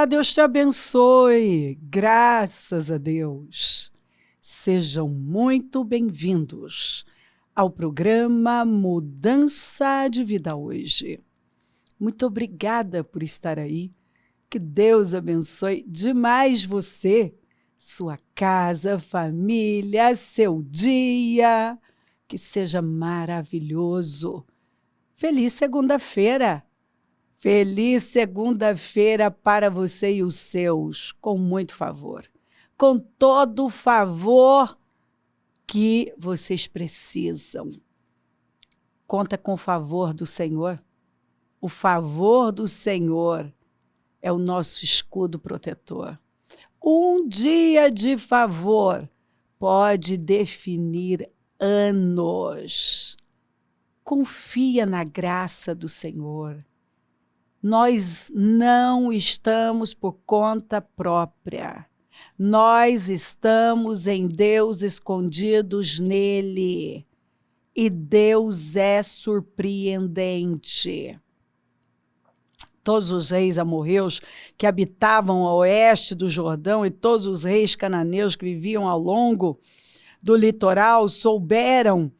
Olá, Deus te abençoe. Graças a Deus. Sejam muito bem-vindos ao programa Mudança de Vida hoje. Muito obrigada por estar aí. Que Deus abençoe demais você, sua casa, família, seu dia. Que seja maravilhoso. Feliz segunda-feira. Feliz segunda-feira para você e os seus, com muito favor. Com todo o favor que vocês precisam. Conta com o favor do Senhor. O favor do Senhor é o nosso escudo protetor. Um dia de favor pode definir anos. Confia na graça do Senhor. Nós não estamos por conta própria. Nós estamos em Deus, escondidos nele. E Deus é surpreendente. Todos os reis amorreus que habitavam a oeste do Jordão e todos os reis cananeus que viviam ao longo do litoral souberam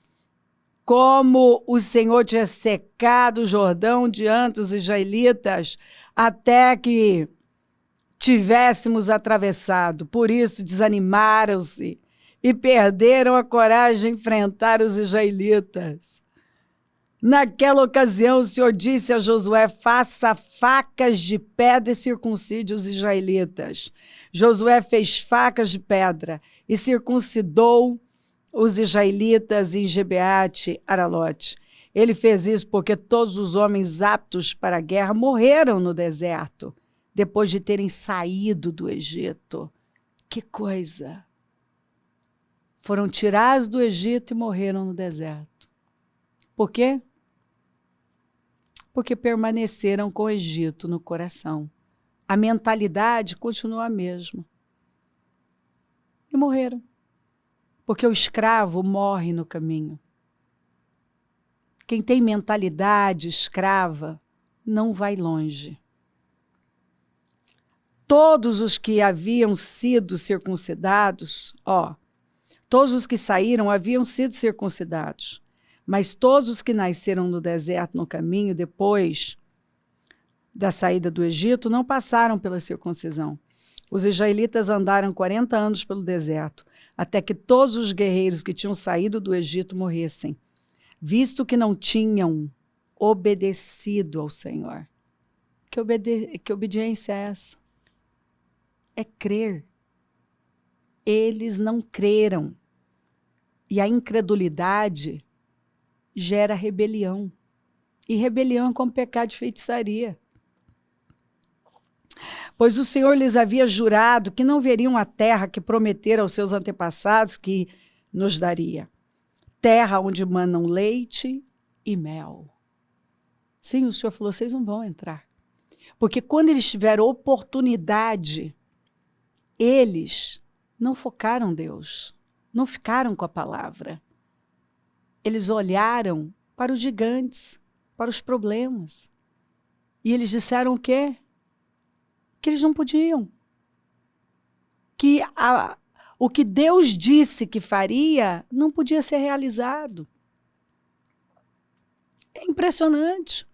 como o Senhor tinha secado o Jordão diante dos israelitas até que tivéssemos atravessado. Por isso desanimaram-se e perderam a coragem de enfrentar os israelitas. Naquela ocasião, o Senhor disse a Josué: faça facas de pedra e circuncide os israelitas. Josué fez facas de pedra e circuncidou os israelitas em Gibeate Aralote. Ele fez isso porque todos os homens aptos para a guerra morreram no deserto, depois de terem saído do Egito. Que coisa! Foram tirados do Egito e morreram no deserto. Por quê? Porque permaneceram com o Egito no coração. A mentalidade continua a mesma. E morreram. Porque o escravo morre no caminho. Quem tem mentalidade escrava não vai longe. Todos os que haviam sido circuncidados, todos os que saíram haviam sido circuncidados, mas todos os que nasceram no deserto no caminho depois da saída do Egito não passaram pela circuncisão. Os israelitas andaram 40 anos pelo deserto, até que todos os guerreiros que tinham saído do Egito morressem, visto que não tinham obedecido ao Senhor. Que obediência é essa? É crer. Eles não creram. E a incredulidade gera rebelião. E rebelião é como pecado de feitiçaria. Pois o Senhor lhes havia jurado que não veriam a terra que prometera aos seus antepassados que nos daria. Terra onde manam leite e mel. Sim, o Senhor falou, vocês não vão entrar. Porque quando eles tiveram oportunidade, eles não focaram Deus, não ficaram com a palavra. Eles olharam para os gigantes, para os problemas. E eles disseram o quê? Que eles não podiam. Que o que Deus disse que faria não podia ser realizado. É impressionante.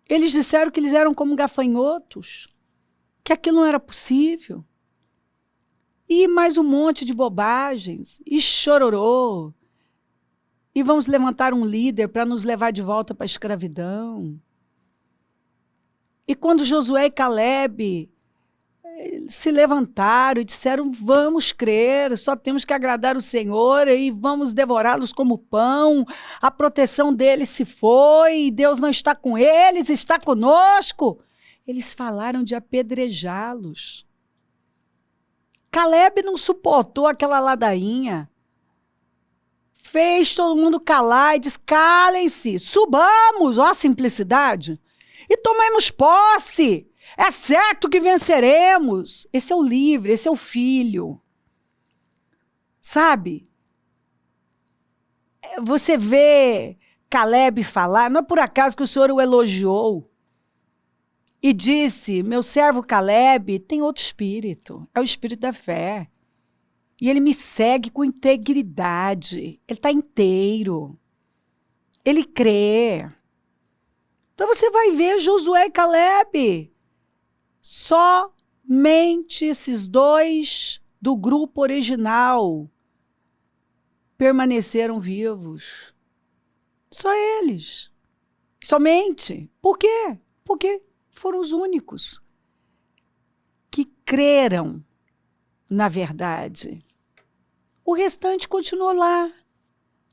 Eles disseram que eles eram como gafanhotos, que aquilo não era possível. E mais um monte de bobagens, e chororô. E vamos levantar um líder para nos levar de volta para a escravidão. E quando Josué e Caleb se levantaram e disseram, vamos crer, só temos que agradar o Senhor e vamos devorá-los como pão, a proteção deles se foi, Deus não está com eles, está conosco. Eles falaram de apedrejá-los. Caleb não suportou aquela ladainha. Fez todo mundo calar e disse, calem-se, subamos, ó simplicidade. E tomemos posse. É certo que venceremos. Esse é o livre, esse é o filho. Sabe? Você vê Caleb falar, não é por acaso que o Senhor o elogiou. e disse: meu servo Calebe tem outro espírito, é o espírito da fé. E ele me segue com integridade, ele está inteiro, ele crê. Então você vai ver Josué e Calebe, somente esses dois do grupo original permaneceram vivos. Só eles. Somente. Por quê? Porque foram os únicos que creram na verdade. O restante continuou lá,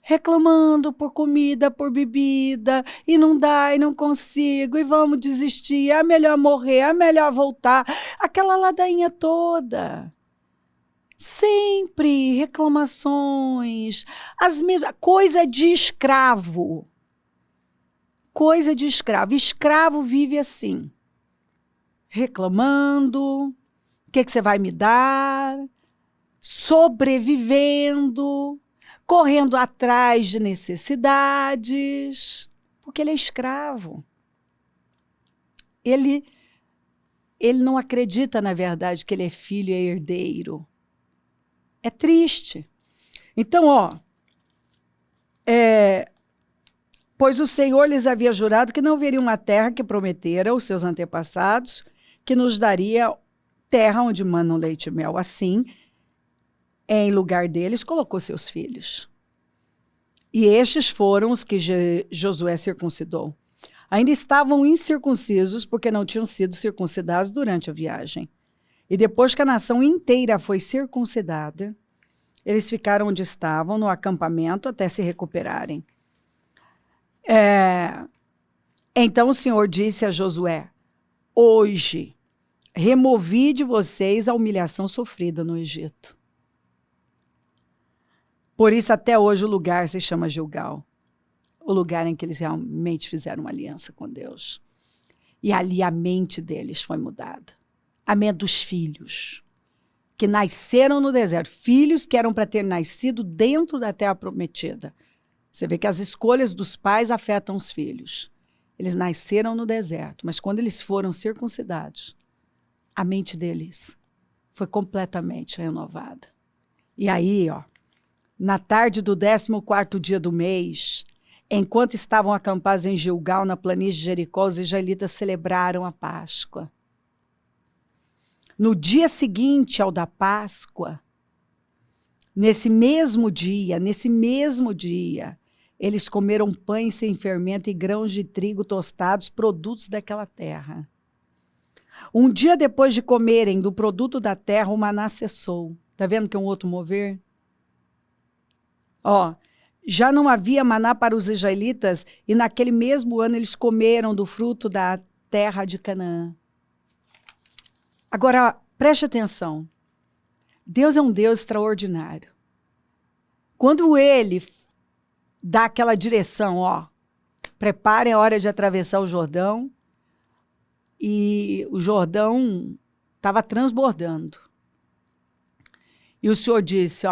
reclamando por comida, por bebida, e não dá, e não consigo, e vamos desistir, é melhor morrer, é melhor voltar. Aquela ladainha toda. Sempre reclamações, as mesmas, coisa de escravo. Coisa de escravo. Escravo vive assim, reclamando, o que você vai me dar? Sobrevivendo, correndo atrás de necessidades, porque ele é escravo. Ele não acredita, na verdade, que ele é filho e é herdeiro. É triste. Então, pois o Senhor lhes havia jurado que não veria uma terra que prometera aos seus antepassados, que nos daria terra onde manam leite e mel. Assim, em lugar deles, colocou seus filhos. E estes foram os que Josué circuncidou. Ainda estavam incircuncisos, porque não tinham sido circuncidados durante a viagem. E depois que a nação inteira foi circuncidada, eles ficaram onde estavam, no acampamento, até se recuperarem. Então o Senhor disse a Josué: hoje removi de vocês a humilhação sofrida no Egito. Por isso, até hoje, o lugar se chama Gilgal. O lugar em que eles realmente fizeram uma aliança com Deus. E ali a mente deles foi mudada. A mente dos filhos, que nasceram no deserto. Filhos que eram para ter nascido dentro da terra prometida. Você vê que as escolhas dos pais afetam os filhos. Eles nasceram no deserto, mas quando eles foram circuncidados, a mente deles foi completamente renovada. E aí, na tarde do 14º dia do mês, enquanto estavam acampados em Gilgal, na planície de Jericó, os israelitas celebraram a Páscoa. No dia seguinte ao da Páscoa, nesse mesmo dia, eles comeram pães sem fermento e grãos de trigo tostados, produtos daquela terra. Um dia depois de comerem do produto da terra, o maná cessou. Está vendo que é um outro mover? Já não havia maná para os israelitas e naquele mesmo ano eles comeram do fruto da terra de Canaã. Agora, preste atenção. Deus é um Deus extraordinário. Quando ele dá aquela direção, preparem a hora de atravessar o Jordão, e o Jordão estava transbordando. E o Senhor disse,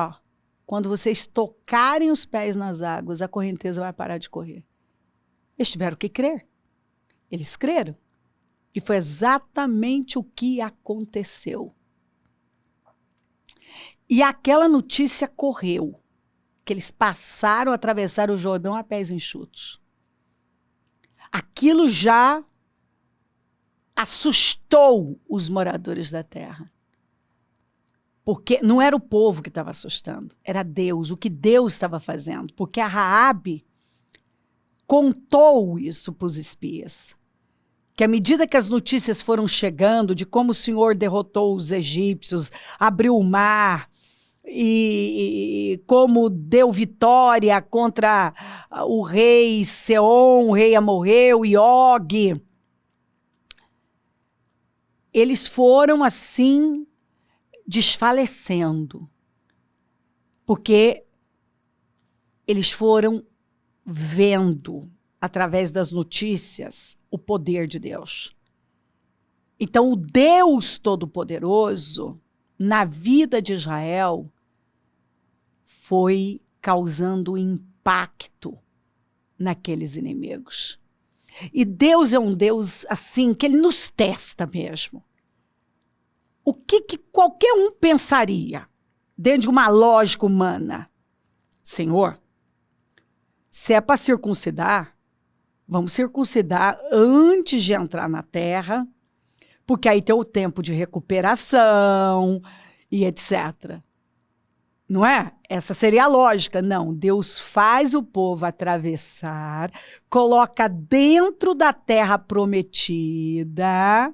quando vocês tocarem os pés nas águas, a correnteza vai parar de correr. Eles tiveram que crer. Eles creram. E foi exatamente o que aconteceu. E aquela notícia correu, que eles passaram a atravessar o Jordão a pés enxutos. Aquilo já assustou os moradores da terra. Porque não era o povo que estava assustando, era Deus, o que Deus estava fazendo. Porque a Raabe contou isso para os espias. Que à medida que as notícias foram chegando de como o Senhor derrotou os egípcios, abriu o mar, e como deu vitória contra o rei Seom, o rei amorreu, e Og, eles foram assim desfalecendo, porque eles foram vendo, através das notícias, o poder de Deus. Então, o Deus Todo-Poderoso, na vida de Israel, foi causando impacto naqueles inimigos. E Deus é um Deus, assim, que ele nos testa mesmo. O que qualquer um pensaria dentro de uma lógica humana? Senhor, se é para circuncidar, vamos circuncidar antes de entrar na terra, porque aí tem o tempo de recuperação e etc. Não é? Essa seria a lógica. Não, Deus faz o povo atravessar, coloca dentro da terra prometida,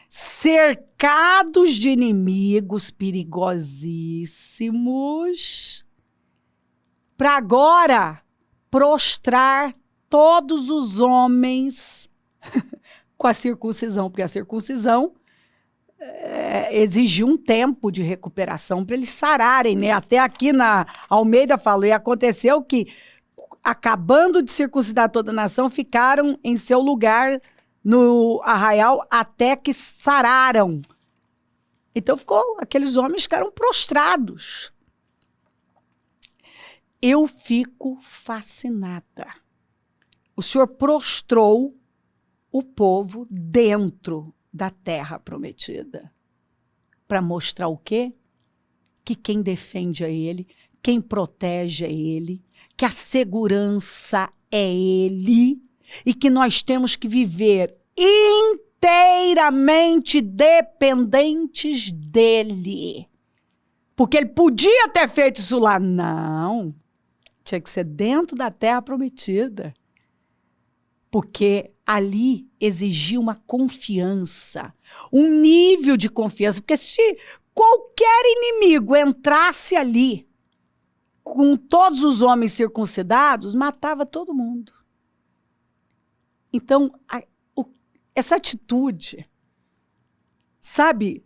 cercados de inimigos perigosíssimos, para agora prostrar todos os homens com a circuncisão, porque a circuncisão exigiu um tempo de recuperação para eles sararem, né? Até aqui na Almeida falou, e aconteceu que, acabando de circuncidar toda a nação, ficaram em seu lugar no arraial até que sararam. Então aqueles homens ficaram prostrados. Eu fico fascinada. O Senhor prostrou o povo dentro da terra prometida. Para mostrar o quê? Que quem defende é Ele, quem protege é Ele, que a segurança é Ele e que nós temos que viver inteiramente dependentes dEle. Porque Ele podia ter feito isso lá. Não. Tinha que ser dentro da terra prometida. Porque ali exigia uma confiança, um nível de confiança. Porque se qualquer inimigo entrasse ali, com todos os homens circuncidados, matava todo mundo. Então, essa atitude, sabe,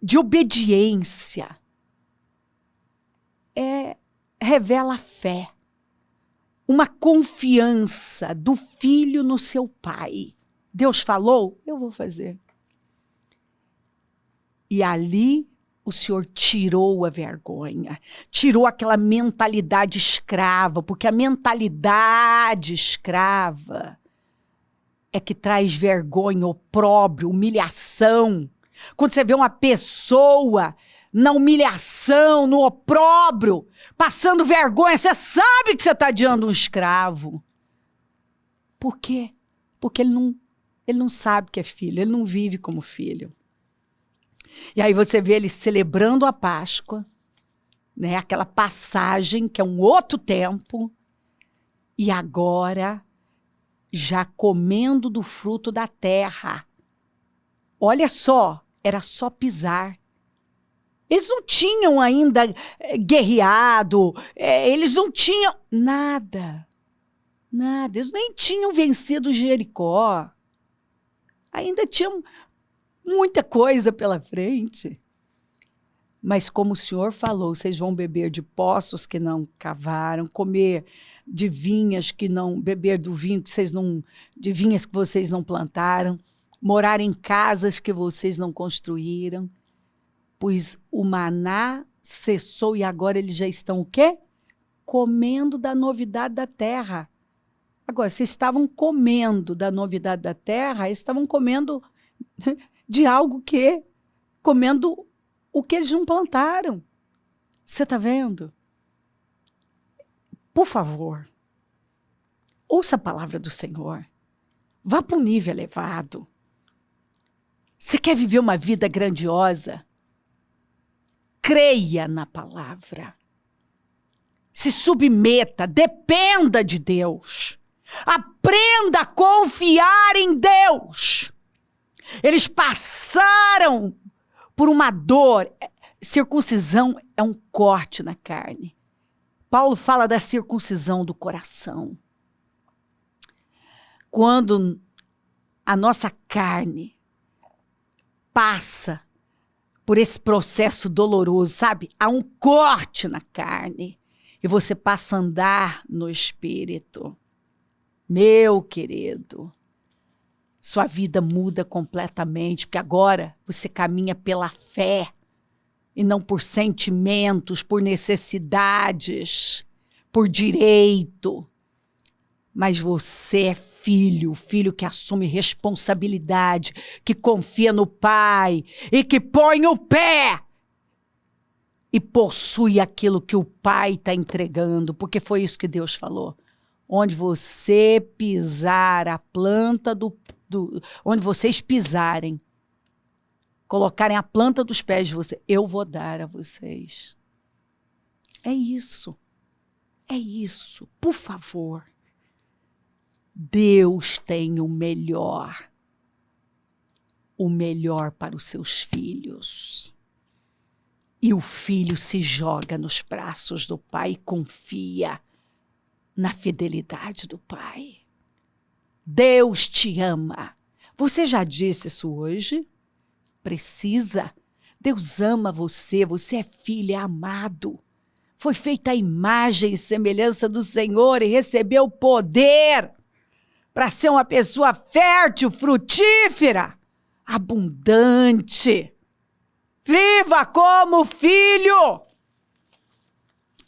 de obediência, revela fé. Uma confiança do filho no seu pai. Deus falou, eu vou fazer. E ali o Senhor tirou a vergonha, tirou aquela mentalidade escrava, porque a mentalidade escrava é que traz vergonha, opróbrio, humilhação. Quando você vê uma pessoa na humilhação, no opróbrio, passando vergonha, você sabe que você está diante de um escravo. Por quê? Porque ele não sabe que é filho, ele não vive como filho. E aí você vê ele celebrando a Páscoa, né? Aquela passagem que é um outro tempo, e agora já comendo do fruto da terra. Olha só, era só pisar. Eles não tinham ainda guerreado, eles não tinham nada, eles nem tinham vencido Jericó. Ainda tinham muita coisa pela frente. Mas como o Senhor falou, vocês vão beber de poços que não cavaram, comer de vinhas que não, beber do vinho que vocês não, de vinhas que vocês não plantaram, morar em casas que vocês não construíram. Pois o maná cessou e agora eles já estão o quê? Comendo da novidade da terra. Agora, se estavam comendo da novidade da terra, eles estavam comendo de algo que, comendo o que eles não plantaram. Você está vendo? Por favor, ouça a palavra do Senhor. Vá para um nível elevado. Você quer viver uma vida grandiosa? Creia na palavra. Se submeta, dependa de Deus. Aprenda a confiar em Deus. Eles passaram por uma dor. Circuncisão é um corte na carne. Paulo fala da circuncisão do coração. Quando a nossa carne passa por esse processo doloroso, sabe? Há um corte na carne e você passa a andar no Espírito. Meu querido, sua vida muda completamente, porque agora você caminha pela fé e não por sentimentos, por necessidades, por direito. Mas você é filho, o filho que assume responsabilidade, que confia no pai e que põe o pé e possui aquilo que o pai está entregando, porque foi isso que Deus falou. Onde você pisar a planta onde vocês pisarem, colocarem a planta dos pés de você, eu vou dar a vocês. É isso. É isso. Por favor. Deus tem o melhor para os seus filhos. E o filho se joga nos braços do pai e confia na fidelidade do pai. Deus te ama. Você já disse isso hoje? Precisa. Deus ama você, você é filho, é amado. Foi feita a imagem e semelhança do Senhor e recebeu poder para ser uma pessoa fértil, frutífera, abundante. Viva como filho!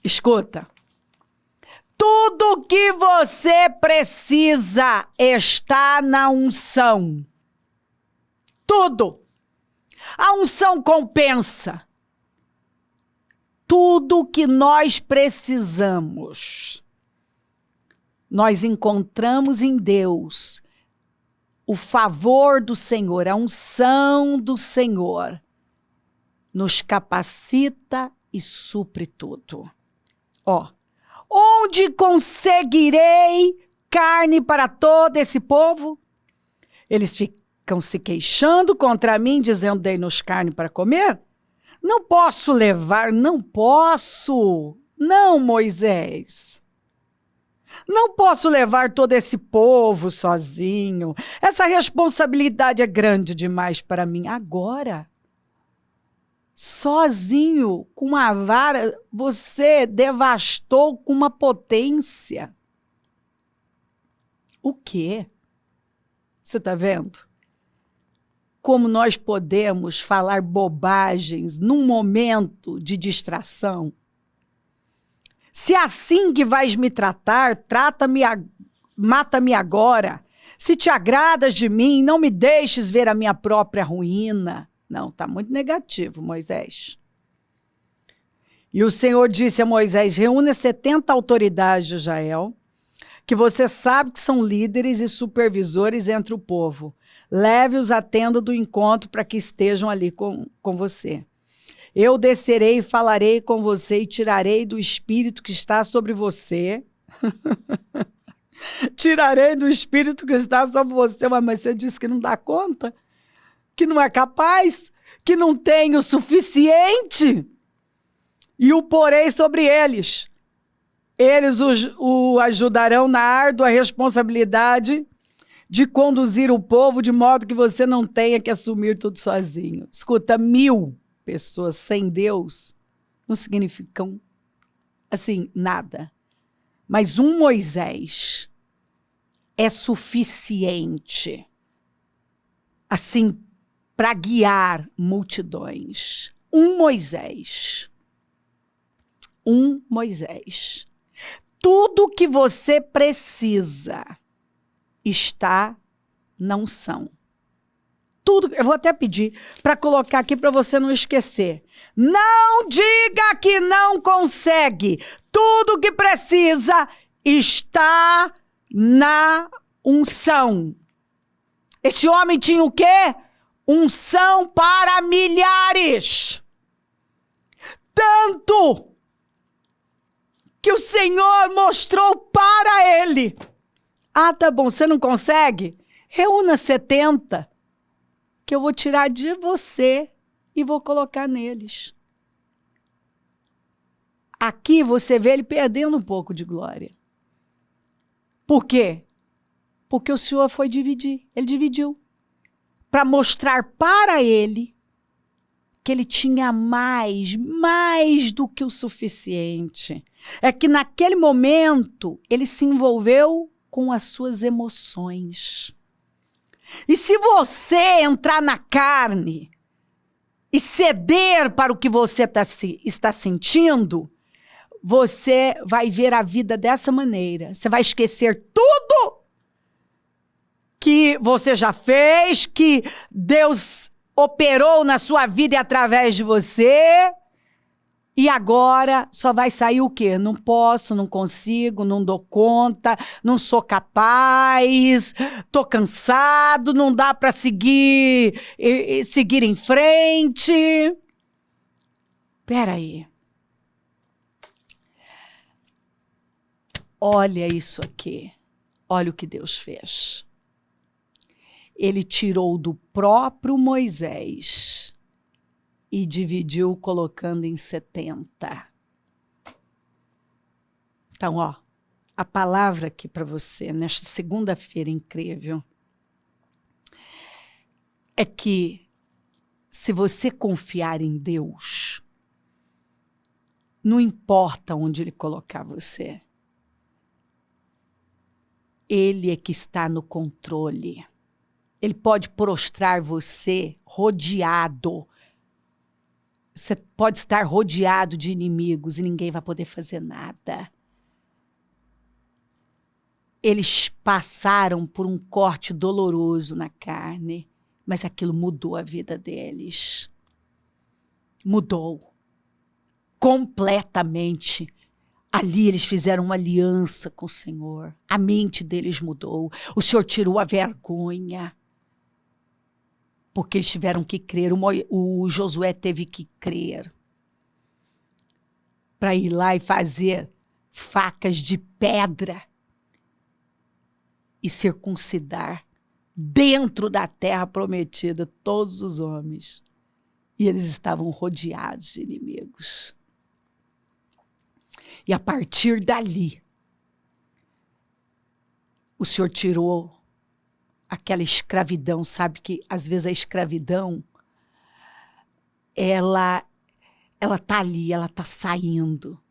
Escuta. Tudo que você precisa está na unção. Tudo. A unção compensa. Tudo que nós precisamos, nós encontramos em Deus. O favor do Senhor, a unção do Senhor, nos capacita e supre tudo. Onde conseguirei carne para todo esse povo? Eles ficam se queixando contra mim, dizendo, dei-nos carne para comer? Não posso levar, não posso. Não, Moisés. Não posso levar todo esse povo sozinho. Essa responsabilidade é grande demais para mim. Agora, sozinho, com uma vara, você devastou com uma potência. O quê? Você está vendo? Como nós podemos falar bobagens num momento de distração? Se é assim que vais me tratar, mata-me agora. Se te agradas de mim, não me deixes ver a minha própria ruína. Não, está muito negativo, Moisés. E o Senhor disse a Moisés, reúne 70 autoridades de Israel, que você sabe que são líderes e supervisores entre o povo. Leve-os à tenda do encontro para que estejam ali com você. Eu descerei e falarei com você e tirarei do espírito que está sobre você. Tirarei do espírito que está sobre você. Mas você disse que não dá conta? Que não é capaz? Que não tem o suficiente? E o porei sobre eles. Eles o ajudarão na árdua responsabilidade de conduzir o povo de modo que você não tenha que assumir tudo sozinho. Escuta, 1000 pessoas sem Deus não significam, assim, nada. Mas um Moisés é suficiente, assim, para guiar multidões. Um Moisés. Tudo que você precisa está na unção. Tudo, eu vou até pedir para colocar aqui para você não esquecer. Não diga que não consegue. Tudo que precisa está na unção. Esse homem tinha o quê? Unção para milhares. Tanto que o Senhor mostrou para ele. Ah, tá bom, você não consegue? Reúna 70, que eu vou tirar de você e vou colocar neles. Aqui você vê ele perdendo um pouco de glória. Por quê? Porque o Senhor foi dividir. Ele dividiu. Para mostrar para ele que ele tinha mais do que o suficiente. É que naquele momento ele se envolveu com as suas emoções. E se você entrar na carne e ceder para o que você está sentindo, você vai ver a vida dessa maneira. Você vai esquecer tudo que você já fez, que Deus operou na sua vida e através de você. E agora só vai sair o quê? Não posso, não consigo, não dou conta, não sou capaz, tô cansado, não dá para seguir em frente. Espera aí. Olha isso aqui. Olha o que Deus fez. Ele tirou do próprio Moisés e dividiu colocando em 70. Então, ó, a palavra aqui para você, nesta segunda-feira incrível, é que se você confiar em Deus, não importa onde Ele colocar você, Ele é que está no controle. Ele pode prostrar você rodeado. Você pode estar rodeado de inimigos e ninguém vai poder fazer nada. Eles passaram por um corte doloroso na carne, mas aquilo mudou a vida deles. Mudou. Completamente. Ali eles fizeram uma aliança com o Senhor. A mente deles mudou. O Senhor tirou a vergonha. Porque eles tiveram que crer, o Josué teve que crer para ir lá e fazer facas de pedra e circuncidar dentro da terra prometida todos os homens. E eles estavam rodeados de inimigos. E a partir dali, o Senhor tirou aquela escravidão, sabe que às vezes a escravidão, ela tá ali, ela tá saindo,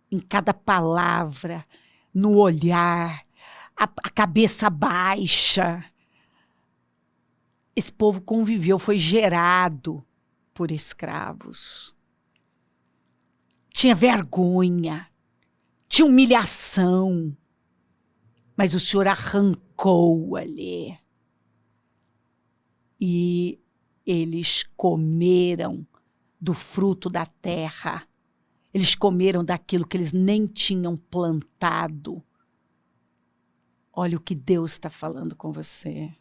em cada palavra, no olhar, a cabeça baixa. Esse povo conviveu, foi gerado por escravos. Tinha vergonha, tinha humilhação, mas o Senhor arrancou ali. E eles comeram do fruto da terra. Eles comeram daquilo que eles nem tinham plantado. Olha o que Deus está falando com você.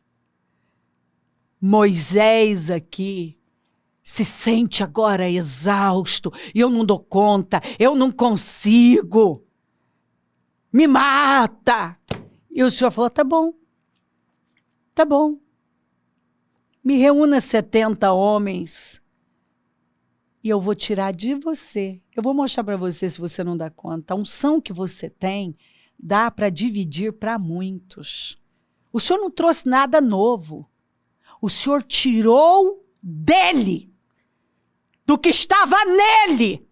Moisés aqui se sente agora exausto. E eu não dou conta, eu não consigo. Me mata. E o Senhor falou, tá bom. Me reúna 70 homens e eu vou tirar de você. Eu vou mostrar para você se você não dá conta. A unção que você tem dá para dividir para muitos. O Senhor não trouxe nada novo. O Senhor tirou dele, do que estava nele,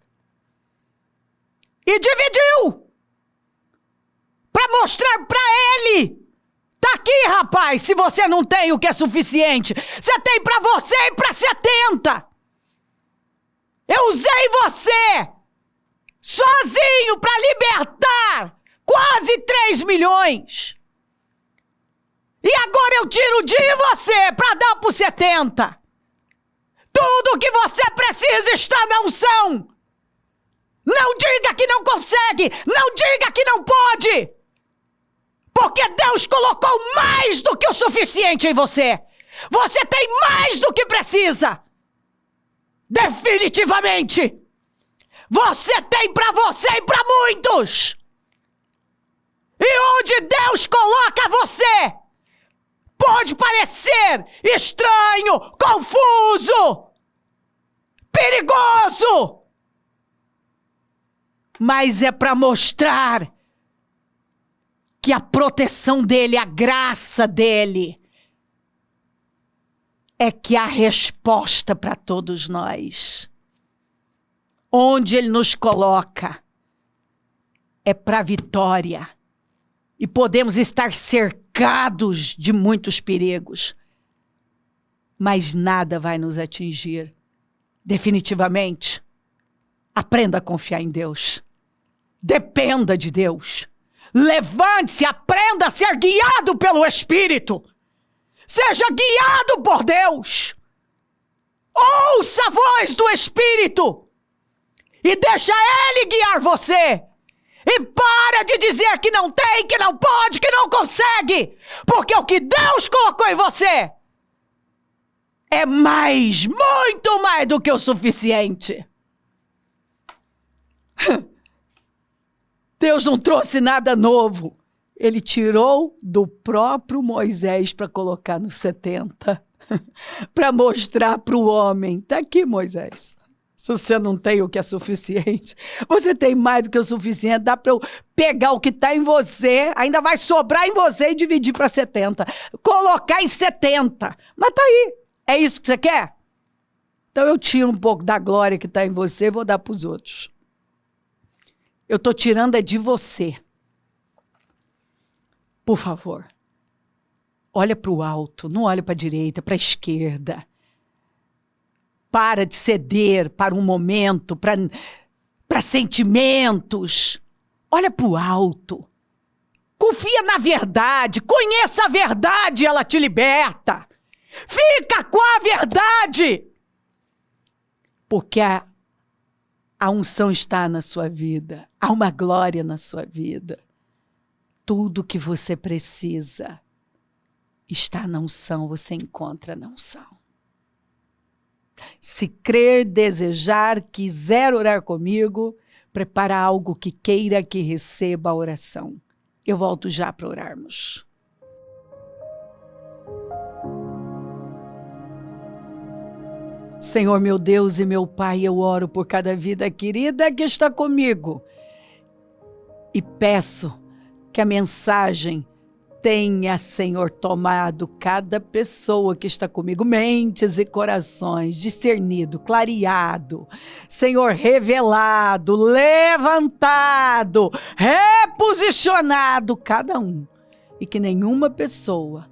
e dividiu para mostrar para ele. Tá aqui, rapaz, se você não tem o que é suficiente. Você tem para você e para 70. Eu usei você sozinho para libertar quase 3 milhões. E agora eu tiro de você para dar para os 70. Tudo que você precisa está na unção. Não diga que não consegue. Não diga que não pode. Porque Deus colocou mais do que o suficiente em você. Você tem mais do que precisa. Definitivamente. Você tem para você e para muitos. E onde Deus coloca você, pode parecer estranho, confuso, perigoso. Mas é para mostrar que a proteção dele, a graça dele, é que há resposta para todos nós. Onde ele nos coloca é para vitória. E podemos estar cercados de muitos perigos, mas nada vai nos atingir. Definitivamente, aprenda a confiar em Deus. Dependa de Deus. Levante-se, aprenda a ser guiado pelo Espírito. Seja guiado por Deus. Ouça a voz do Espírito e deixa Ele guiar você. E para de dizer que não tem, que não pode, que não consegue. Porque o que Deus colocou em você é mais, muito mais do que o suficiente. Deus não trouxe nada novo. Ele tirou do próprio Moisés para colocar no 70. Para mostrar para o homem. Está aqui, Moisés. Se você não tem o que é suficiente, você tem mais do que o suficiente. Dá para eu pegar o que está em você, ainda vai sobrar em você e dividir para 70. Colocar em 70. Mas tá aí. É isso que você quer? Então eu tiro um pouco da glória que está em você e vou dar para os outros. Eu estou tirando é de você. Por favor. Olha para o alto, não olha para a direita, para a esquerda. Para de ceder para um momento, para sentimentos. Olha para o alto. Confia na verdade, conheça a verdade, ela te liberta. Fica com a verdade. Porque a unção está na sua vida, há uma glória na sua vida. Tudo que você precisa está na unção, você encontra na unção. Se crer, desejar, quiser orar comigo, prepara algo que queira que receba a oração. Eu volto já para orarmos. Senhor, meu Deus e meu Pai, eu oro por cada vida querida que está comigo e peço que a mensagem tenha, Senhor, tomado cada pessoa que está comigo, mentes e corações, discernido, clareado, Senhor, revelado, levantado, reposicionado cada um. E que nenhuma pessoa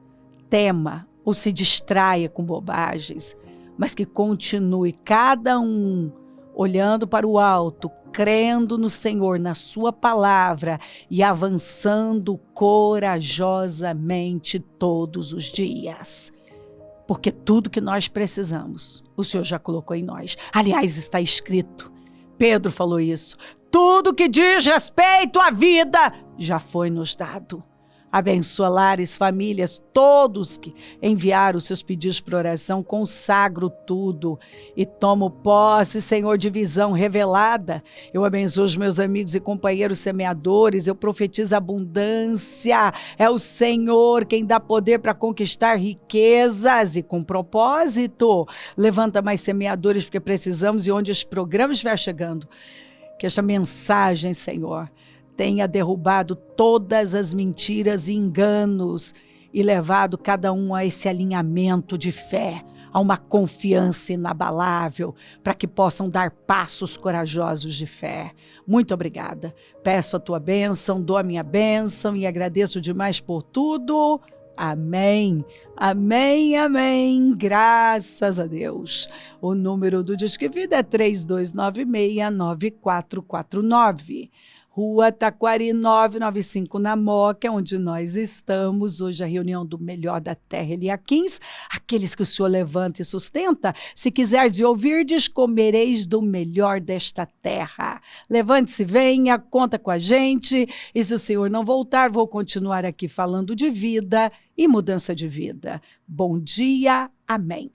tema ou se distraia com bobagens, mas que continue cada um olhando para o alto, crendo no Senhor, na sua palavra e avançando corajosamente todos os dias. Porque tudo que nós precisamos, o Senhor já colocou em nós. Aliás, está escrito, Pedro falou isso, tudo que diz respeito à vida já foi nos dado. Abençoa lares, famílias, todos que enviaram os seus pedidos por oração, consagro tudo e tomo posse, Senhor, de visão revelada. Eu abençoo os meus amigos e companheiros semeadores, eu profetizo abundância. É o Senhor quem dá poder para conquistar riquezas e com propósito. Levanta mais semeadores porque precisamos e onde os programas estiver chegando. Que esta mensagem, Senhor, tenha derrubado todas as mentiras e enganos e levado cada um a esse alinhamento de fé, a uma confiança inabalável, para que possam dar passos corajosos de fé. Muito obrigada. Peço a tua bênção, dou a minha bênção e agradeço demais por tudo. Amém, amém, amém, graças a Deus. O número do Disque Vida é 3296-9449. Rua Taquari 995, na Moca, onde nós estamos. Hoje a reunião do melhor da terra, Eliaquins, aqueles que o Senhor levanta e sustenta. Se quiseres ouvirdes, comereis do melhor desta terra. Levante-se, venha, conta com a gente. E se o Senhor não voltar, vou continuar aqui falando de vida e mudança de vida. Bom dia, amém.